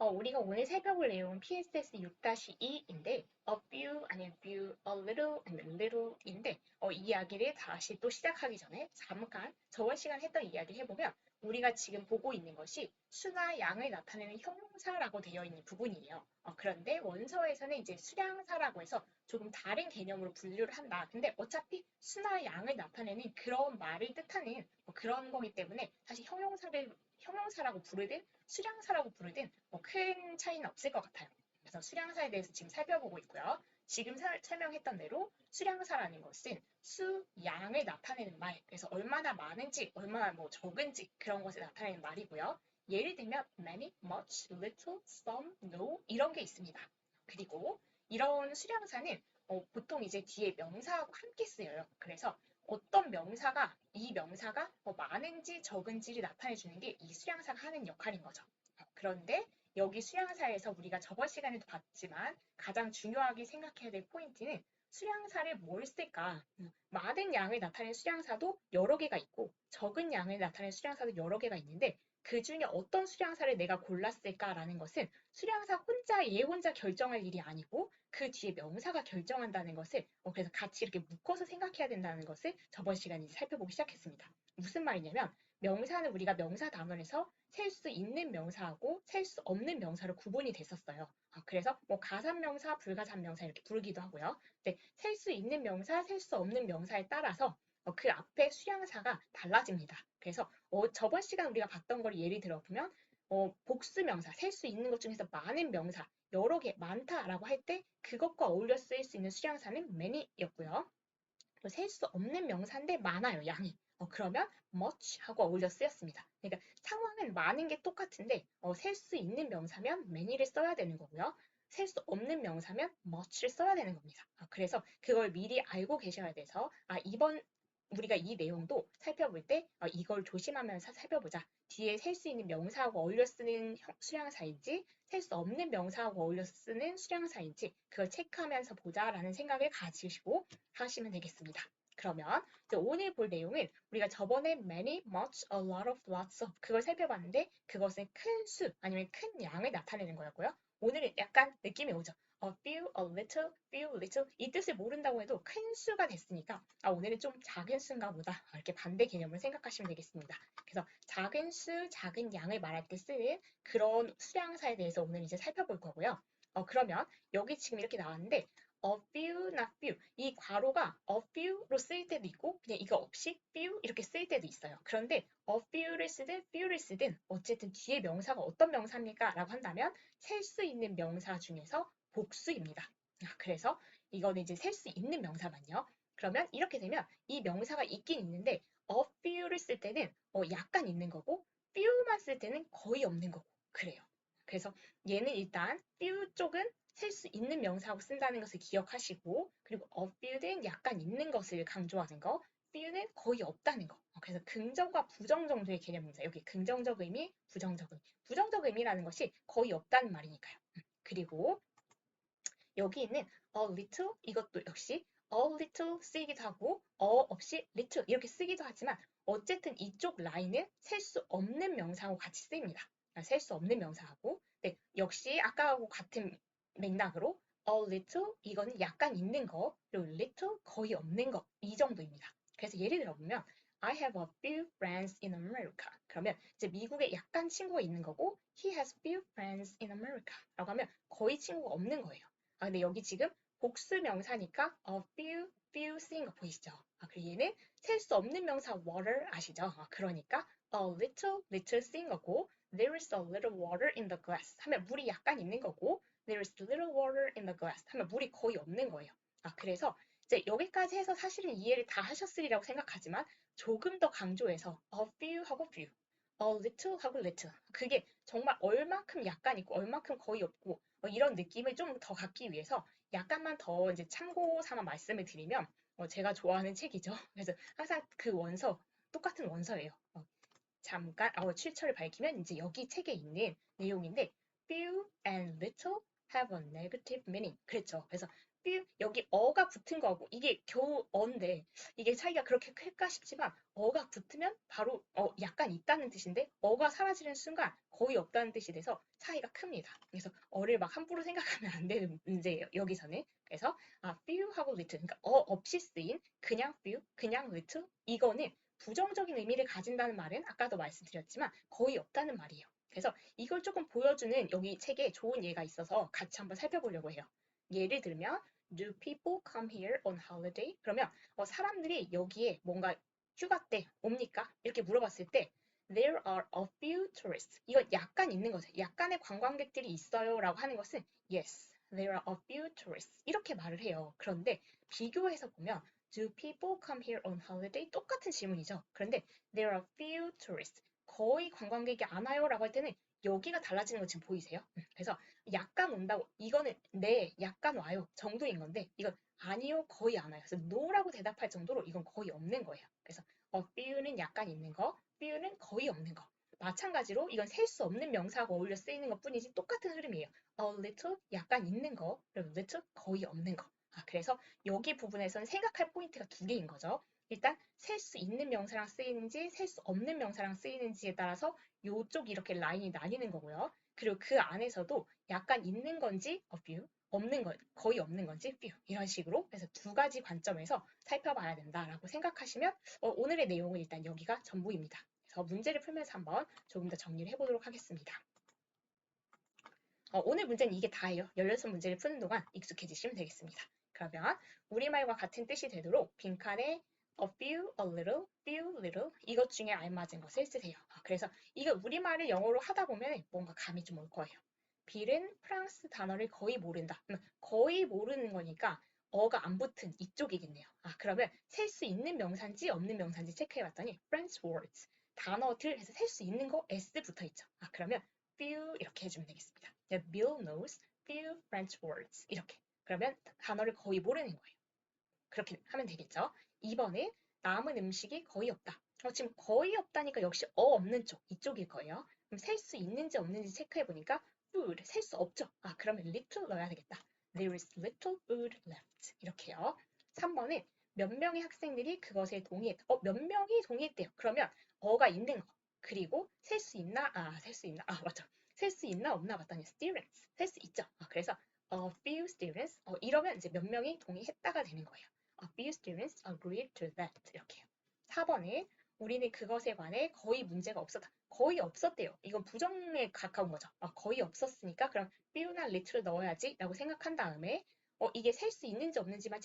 우리가 오늘 살펴볼 내용은 PSS 6-2인데 a few 아니면 few, a little 아니면 little인데 이 이야기를 다시 또 시작하기 전에 잠깐 저번 시간에 했던 이야기를 해보면 우리가 지금 보고 있는 것이 수나 양을 나타내는 형용사라고 되어 있는 부분이에요. 그런데 원서에서는 이제 수량사라고 해서 조금 다른 개념으로 분류를 한다. 근데 어차피 수나 양을 나타내는 그런 말을 뜻하는 그런 거기 때문에 사실 형용사라고 부르든 수량사라고 부르든 큰 차이는 없을 것 같아요. 그래서 수량사에 대해서 지금 살펴보고 있고요. 지금 설명했던 대로 수량사라는 것은 수, 양을 나타내는 말, 그래서 얼마나 많은지, 얼마나 적은지 그런 것을 나타내는 말이고요. 예를 들면 many, much, little, some, no 이런 게 있습니다. 그리고 이런 수량사는 보통 이제 뒤에 명사하고 함께 쓰여요. 그래서 어떤 명사가 이 명사가 많은지 적은지를 나타내 주는 게 이 수량사가 하는 역할인 거죠. 그런데 여기 수량사에서 우리가 저번 시간에도 봤지만 가장 중요하게 생각해야 될 포인트는 수량사를 뭘 쓸까? 많은 양을 나타내는 수량사도 여러 개가 있고 적은 양을 나타내는 수량사도 여러 개가 있는데 그 중에 어떤 수량사를 내가 골랐을까라는 것은 수량사 혼자 얘 혼자 결정할 일이 아니고 그 뒤에 명사가 결정한다는 것을 그래서 같이 이렇게 묶어서 생각해야 된다는 것을 저번 시간에 살펴보기 시작했습니다. 무슨 말이냐면 명사는 우리가 명사 단원에서 셀 수 있는 명사하고 셀 수 없는 명사로 구분이 됐었어요. 그래서 가산명사, 불가산명사 이렇게 부르기도 하고요. 셀 수 있는 명사, 셀 수 없는 명사에 따라서 그 앞에 수량사가 달라집니다. 그래서 저번 시간 우리가 봤던 걸 예를 들어보면 복수명사, 셀 수 있는 것 중에서 많은 명사, 여러 개, 많다라고 할 때 그것과 어울려 쓰일 수 있는 수량사는 many였고요. 셀 수 없는 명사인데 많아요, 양이. 그러면 much 하고 어울려 쓰였습니다. 그러니까 상황은 많은 게 똑같은데 셀 수 있는 명사면 many를 써야 되는 거고요. 셀 수 없는 명사면 much를 써야 되는 겁니다. 그래서 그걸 미리 알고 계셔야 돼서 이번 우리가 이 내용도 살펴볼 때 이걸 조심하면서 살펴보자. 뒤에 셀 수 있는 명사하고 어울려 쓰는 수량사인지 셀 수 없는 명사하고 어울려 쓰는 수량사인지 그걸 체크하면서 보자라는 생각을 가지시고 하시면 되겠습니다. 그러면 오늘 볼 내용은 우리가 저번에 many, much, a lot of, lots of 그걸 살펴봤는데 그것은 큰 수 아니면 큰 양을 나타내는 거였고요. 오늘은 약간 느낌이 오죠. a few, a little, few, little 이 뜻을 모른다고 해도 큰 수가 됐으니까 오늘은 좀 작은 수인가 보다 이렇게 반대 개념을 생각하시면 되겠습니다. 그래서 작은 수, 작은 양을 말할 때 쓰는 그런 수량사에 대해서 오늘 이제 살펴볼 거고요. 그러면 여기 지금 이렇게 나왔는데 a few, not few. 이 괄호가 a few로 쓰일 때도 있고 그냥 이거 없이 few 이렇게 쓰일 때도 있어요. 그런데 a few를 쓰든 few를 쓰든 어쨌든 뒤에 명사가 어떤 명사입니까? 라고 한다면 셀 수 있는 명사 중에서 복수입니다. 그래서 이거는 이제 셀 수 있는 명사만요. 그러면 이렇게 되면 이 명사가 있긴 있는데 a few를 쓸 때는 약간 있는 거고 few만 쓸 때는 거의 없는 거고 그래요. 그래서 얘는 일단 few 쪽은 셀 수 있는 명사하고 쓴다는 것을 기억하시고 그리고 a few는 약간 있는 것을 강조하는 거 few는 거의 없다는 거. 그래서 긍정과 부정 정도의 개념입니다. 여기 긍정적 의미, 부정적 의미. 부정적 의미라는 것이 거의 없다는 말이니까요. 그리고 여기 있는 a little 이것도 역시 a little 쓰이기도 하고 없이 little 이렇게 쓰기도 하지만 어쨌든 이쪽 라인은 셀 수 없는 명사하고 같이 쓰입니다. 셀 수 없는 명사하고 역시 아까하고 같은 맥락으로 a little 이거는 약간 있는 거 그리고 little 거의 없는 거 이 정도입니다. 그래서 예를 들어보면 I have a few friends in America. 그러면 이제 미국에 약간 친구가 있는 거고 he has few friends in America 라고 하면 거의 친구가 없는 거예요. 근데 여기 지금 복수 명사니까 a few 쓰인 거 보이시죠? 그리고 얘는 셀 수 없는 명사 water 아시죠? 그러니까 a little 쓰인 거고 there is a little water in the glass 하면 물이 약간 있는 거고 there is little water in the glass 하면 물이 거의 없는 거예요. 그래서 이제 여기까지 해서 사실은 이해를 다 하셨으리라고 생각하지만 조금 더 강조해서 a few 하고 few, a little 하고 little 그게 정말 얼만큼 약간 있고 얼만큼 거의 없고 이런 느낌을 좀 더 갖기 위해서 약간만 더 이제 참고 삼아 말씀을 드리면 제가 좋아하는 책이죠. 그래서 항상 그 원서 똑같은 원서예요. 잠깐 출처를 밝히면 이제 여기 책에 있는 내용인데 few and little have a negative meaning. 그랬죠. 그래서 few 여기 어가 붙은 거고 이게 겨우 어인데 이게 차이가 그렇게 클까 싶지만 어가 붙으면 바로 약간 있다는 뜻인데 어가 사라지는 순간 거의 없다는 뜻이 돼서 차이가 큽니다. 그래서 어를 막 함부로 생각하면 안 되는 문제예요. 여기서는. 그래서 few하고 little 그러니까 어 없이 쓰인 그냥 few, 그냥 little 이거는 부정적인 의미를 가진다는 말은 아까도 말씀드렸지만 거의 없다는 말이에요. 그래서 이걸 조금 보여주는 여기 책에 좋은 예가 있어서 같이 한번 살펴보려고 해요. 예를 들면 Do people come here on holiday? 그러면 사람들이 여기에 뭔가 휴가 때 옵니까? 이렇게 물어봤을 때 There are a few tourists. 이거 약간 있는 거죠. 약간의 관광객들이 있어요 라고 하는 것은 Yes, there are a few tourists. 이렇게 말을 해요. 그런데 비교해서 보면 Do people come here on holiday? 똑같은 질문이죠. 그런데 There are few tourists. 거의 관광객이 안 와요 라고 할 때는 여기가 달라지는 거 지금 보이세요? 그래서 약간 온다고 이거는 네 약간 와요 정도인 건데 이건 아니요 거의 안 와요. 그래서 no라고 대답할 정도로 이건 거의 없는 거예요. 그래서 few는 약간 있는 거, few는 거의 없는 거. 마찬가지로 이건 셀 수 없는 명사하고 어울려 쓰이는 것 뿐이지 똑같은 흐름이에요. a little 약간 있는 거, 그리고 little 거의 없는 거. 그래서 여기 부분에서는 생각할 포인트가 두 개인 거죠. 일단 셀 수 있는 명사랑 쓰이는지 셀 수 없는 명사랑 쓰이는지에 따라서 요쪽 이렇게 라인이 나뉘는 거고요. 그리고 그 안에서도 약간 있는 건지 a few, 없는 건 거의 없는 건지 few 이런 식으로 그래서 두 가지 관점에서 살펴봐야 된다라고 생각하시면 오늘의 내용은 일단 여기가 전부입니다. 그래서 문제를 풀면서 한번 조금 더 정리를 해보도록 하겠습니다. 오늘 문제는 이게 다예요. 16문제를 푸는 동안 익숙해지시면 되겠습니다. 그러면 우리말과 같은 뜻이 되도록 빈칸에 a few, a little, few, little 이것 중에 알맞은 것을 쓰세요. 그래서 이거 우리말을 영어로 하다 보면 뭔가 감이 좀 올 거예요. 빌은 프랑스 단어를 거의 모른다. 거의 모르는 거니까 어가 안 붙은 이쪽이겠네요. 그러면 셀 수 있는 명사인지 없는 명사인지 체크해봤더니 French words 단어들 해서 셀 수 있는 거 S 붙어 있죠. 그러면 few 이렇게 해주면 되겠습니다. Bill knows few French words 이렇게 그러면 단어를 거의 모르는 거예요. 그렇게 하면 되겠죠. 2번은 남은 음식이 거의 없다. 지금 거의 없다니까 역시 없는 쪽 이쪽일 거예요. 그럼 셀 수 있는지 없는지 체크해 보니까 food 셀 수 없죠. 그러면 little 넣어야 되겠다. There is little food left 이렇게요. 3번은 몇 명의 학생들이 그것에 동의했다. 몇 명이 동의했대요. 그러면 어가 있는 거 그리고 셀 수 있나? 셀 수 있나? 맞죠. 셀 수 있나 없나 봤더니 students 셀 수 있죠. 그래서 a few students 이러면 이제 몇 명이 동의했다가 되는 거예요. A few students agreed to that. 이렇게요. 4번에 우리는 그것에 관해 거의 문제가 없었다. 거의 없었대요. 이건 부정에 가까운 거죠. 거의 없었으니까 그럼 few나 little을 넣어야지 라고 생각한 다음에 이게 셀 수 있는지 없는지만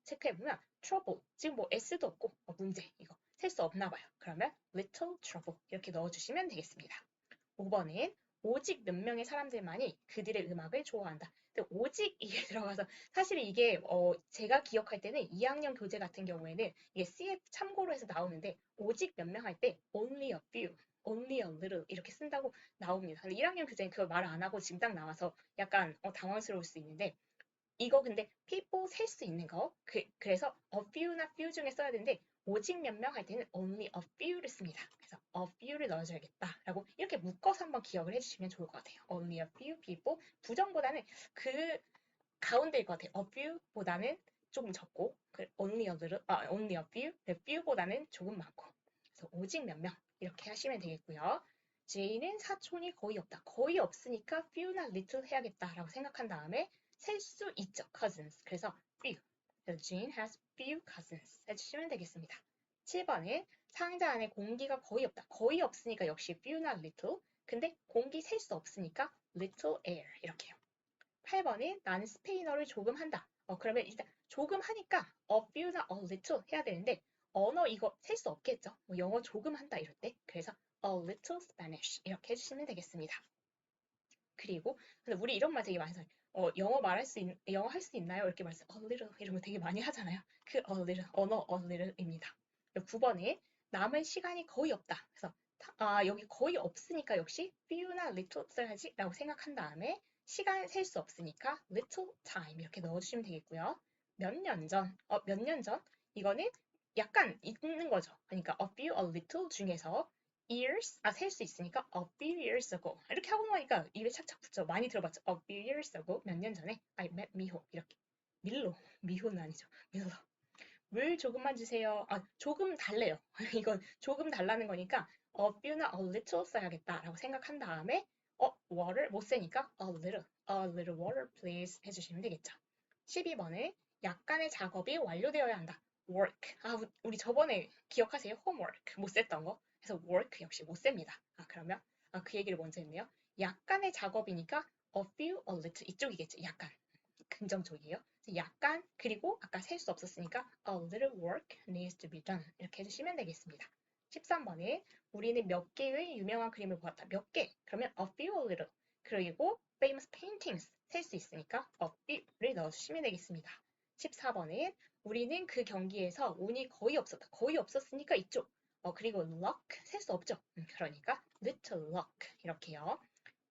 체크해보면 trouble, 지금 뭐 s도 없고 문제 이거 셀 수 없나 봐요. 그러면 little trouble 이렇게 넣어주시면 되겠습니다. 5번은 오직 몇 명의 사람들만이 그들의 음악을 좋아한다. 근데 오직 이게 들어가서 사실 이게 제가 기억할 때는 2학년 교재 같은 경우에는 이게 CF 참고로 해서 나오는데 오직 몇 명 할 때 only a few, only a little 이렇게 쓴다고 나옵니다. 근데 1학년 교재는 그걸 말 안 하고 지금 딱 나와서 약간 당황스러울 수 있는데 이거 근데 people 셀 수 있는 거 그래서 a few나 few 중에 써야 되는데 오직 몇 명 할 때는 only a few를 씁니다. 그래서 a few를 넣어줘야겠다라고 이렇게 묶어서 한번 기억을 해주시면 좋을 것 같아요. only a few people 부정보다는 그 가운데일 것 같아요. a few보다는 조금 적고 only a little, only a few, few보다는 조금 많고 그래서 오직 몇 명 이렇게 하시면 되겠고요. J는 사촌이 거의 없다. 거의 없으니까 few나 little 해야겠다라고 생각한 다음에 셀 수 있죠. cousins. 그래서 few. 그래서 Jane has few cousins 해주시면 되겠습니다. 7번에 상자 안에 공기가 거의 없다. 거의 없으니까 역시 few나 little. 근데 공기 셀 수 없으니까 little air 이렇게요. 8번에 나는 스페인어를 조금 한다. 그러면 일단 조금 하니까 a few나 a little 해야 되는데 언어 이거 셀 수 없겠죠. 뭐 영어 조금 한다 이럴 때. 그래서 a little Spanish 이렇게 해주시면 되겠습니다. 그리고 근데 우리 이런 말 되게 많이 써요. 영어 할 수 있나요? 이렇게 말해서 a little 이런 거 되게 많이 하잖아요. 그 a little 언어 a little입니다. 9번에 남은 시간이 거의 없다. 그래서 여기 거의 없으니까 역시 few나 little 써야지 라고 생각한 다음에 시간 셀 수 없으니까 little time 이렇게 넣어주시면 되겠고요. 몇 년 전, 몇 년 전? 이거는 약간 있는 거죠. 그러니까 a few, a little 중에서 years, 셀 수 있으니까 a few years ago. 이렇게 하고 나니까 입에 착착 붙죠. 많이 들어봤죠. A few years ago, 몇 년 전에 I met Miho. 이렇게. 밀로. 미호는 아니죠. 밀로. 물 조금만 주세요. 아, 조금 달래요. 이건 조금 달라는 거니까 a few나 a little 써야겠다라고 생각한 다음에 water 못 쓰니까 a little water please 해주시면 되겠죠. 12번에 약간의 작업이 완료되어야 한다. work. 아, 우리 저번에 기억하세요? homework 못 썼던 거. 그래서 work 역시 못 셉니다. 아, 그러면 그 얘기를 먼저 했네요. 약간의 작업이니까 a few, a little 이쪽이겠죠. 약간. 긍정적이에요. 약간 그리고 아까 셀 수 없었으니까 a little work needs to be done 이렇게 해주시면 되겠습니다. 13번에 우리는 몇 개의 유명한 그림을 보았다. 몇 개? 그러면 a few, a little. 그리고 famous paintings 셀 수 있으니까 a few를 넣어주시면 되겠습니다. 14번에 우리는 그 경기에서 운이 거의 없었다. 거의 없었으니까 이쪽. 그리고 luck 셀 수 없죠. 그러니까 little luck 이렇게요.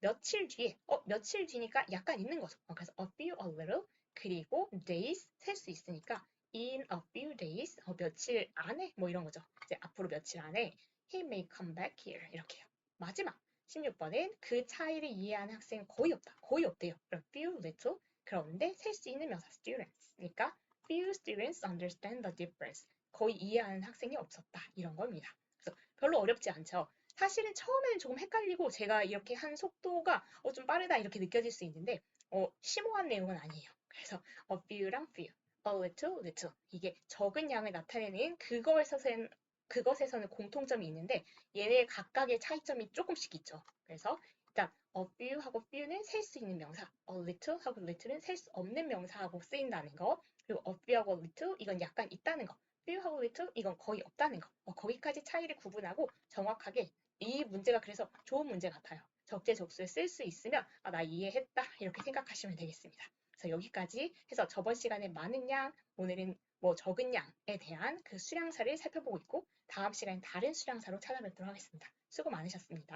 며칠 뒤에, 며칠 뒤니까 약간 있는 거죠. 그래서 a few, a little, 그리고 days 셀 수 있으니까 in a few days, 며칠 안에, 뭐 이런 거죠. 이제 앞으로 며칠 안에 he may come back here 이렇게요. 마지막 16번엔 그 차이를 이해하는 학생은 거의 없다. 거의 없대요. 그럼 few, little, 그런데 셀 수 있는 명사 students. 그러니까 few students understand the difference. 거의 이해하는 학생이 없었다. 이런 겁니다. 그래서 별로 어렵지 않죠. 사실은 처음에는 조금 헷갈리고 제가 이렇게 한 속도가 좀 빠르다 이렇게 느껴질 수 있는데 심오한 내용은 아니에요. 그래서 a few랑 few, a little, little 이게 적은 양을 나타내는 그것에서는 공통점이 있는데 얘네 각각의 차이점이 조금씩 있죠. 그래서 일단 a few하고 few는 셀 수 있는 명사, a little하고 little는 셀 수 없는 명사하고 쓰인다는 거, 그리고 a few하고 little 이건 약간 있다는 거, few하고 little 이건 거의 없다는 거, 거기까지 차이를 구분하고 정확하게 이 문제가 그래서 좋은 문제 같아요. 적재적소에 쓸 수 있으면 나 이해했다 이렇게 생각하시면 되겠습니다. 그래서 여기까지 해서 저번 시간에 많은 양, 오늘은 뭐 적은 양에 대한 그 수량사를 살펴보고 있고 다음 시간엔 다른 수량사로 찾아뵙도록 하겠습니다. 수고 많으셨습니다.